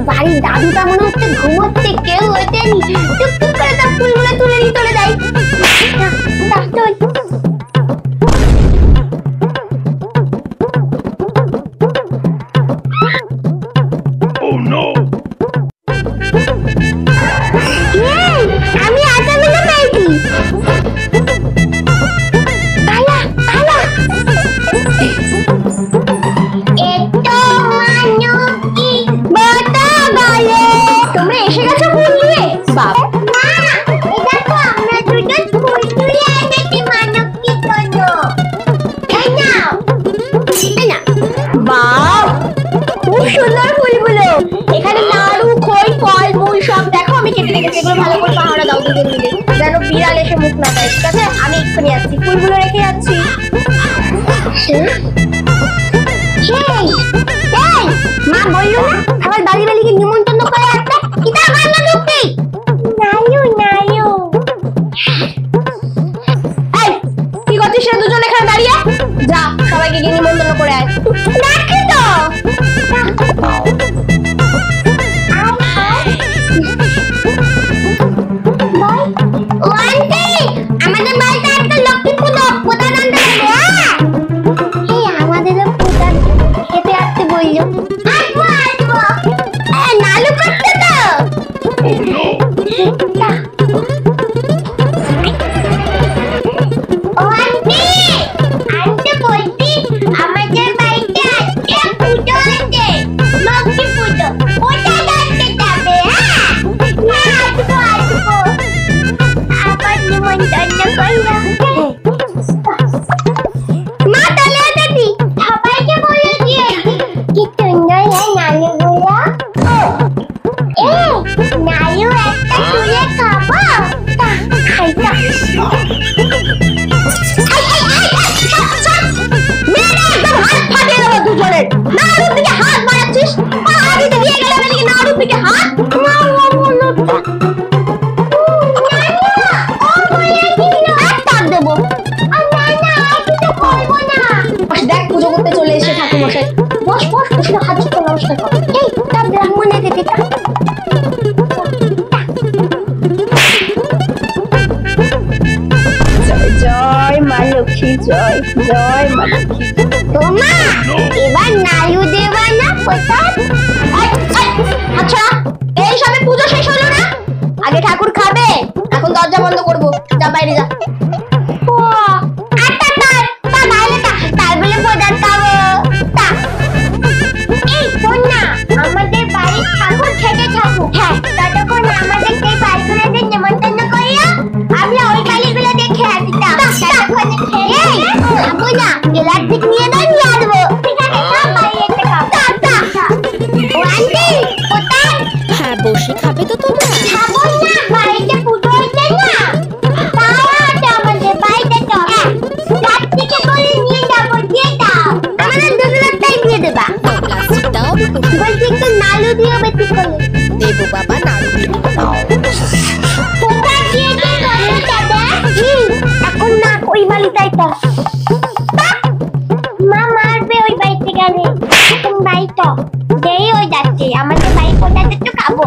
বাড়ির দাদুটা মনে হচ্ছে ঘুমোচ্ছে, কেউ ওঠেনি। টুকটুক করে তার ফুলগুলো তুলে নিয়ে চলে যায়। আমি আটা পেয়েছি। তোমরা এসে গেছো ফুল নিয়ে? বাবা খুব সুন্দর ফুলগুলো। এখানে নাড়ু, খই, ফল, মূল সব দেখো আমি কেটে রেখেছি। এগুলো ভালো করে পাহারা দাও দুজন মিলে, যেন বিড়াল এসে মুখ না দেয়। ঠিক আছে, আমি এক্ষুনি আসছি, ফুলগুলো রেখে যাচ্ছি। মা বললো না আমার বাড়ি বাড়িকে নিমন্ত্রণ করে আসতে? কিটা মারলো ঢুকতে? নাইও নাইও। এই কি করছিস রে দুজন এখানে দাঁড়িয়ে? যা সবাইকে গিয়ে নিমন্ত্রণ করে আয়। দেখি তো আমাদের বাড়িতে একটা লক্ষ্মী পুজো প্রধান আনতে হবে। এই আমাদেরও প্রধান খেতে আসতে বললো। আসবো আসবো। নালু করছে তো। ও আন্টি, আন্টি বলছি আমাদের বাড়িতে আজকে পুজো আছে, লক্ষ্মী পুজো। ওটা দেখতে যাবে? হ্যাঁ আসবো আসবো। আবার নিমন্ত্রণ করলো। মা চলে এসেছি, সবাইকে বলে দিয়েছি। কি সুন্দর হয় নালুগুলো। নালু একটা তুলে খাবো? খাইটা নাড়ুর দিকে হাত বাড়াচ্ছিস? দিতে দিয়ে গেল এদিকে নাড়ুর দিকে হাত। দেখ পুজো করতে চলে এসে ঠাকুর মশাই। বস বস বস, হাত ছোট নমস্কার কর। এই তা ব্রাহ্মণে দিতে জয় মা লক্ষ্মী, জয় জয় মা লক্ষ্মী। তোমা এবার নালু দেবা না প্রসাদ? আচ্ছা এই সবে পুজো শেষ হলো না? আগে ঠাকুর খাবে, এখন দরজা বন্ধ করবো। যা বাইরে যা। আমাদের বাড়ির ঠাকুর খেতে থাকুক। হ্যাঁ ততক্ষণ আমাদের সেই বাড়িগুলোতে নিমন্ত্রণ করিয়া আমরা ওই বাড়িগুলো দেখে আসতাম। ততক্ষণ খেয়ে খাবো না, গেলার দিক নিয়ে নিয়ে আসবো। ঠিক আছে সব বাড়ি এসে খাবো। কোথায়? হ্যাঁ বসে খাবে তো তোমরা? খাবো না, বাড়িতে পুজো হচ্ছে না। আমাদের বাড়িতে তো রাত্রিকে করে নিয়ে যাবো, দিয়ে দাও। আমাদের দুজনটাই দিয়ে দেবা। প্লাস্টিকটাও বলছি একটু নালু দিও বেশি করে। দেবো বাবা, নাড়ু এখন না ওই বাড়িটাই তো মা মারবে। ওই বাড়িতে গেলে এখন বাড়ি তো যেই ওই যাচ্ছে আমাদের বাড়ি কোথাতে তো খাবো।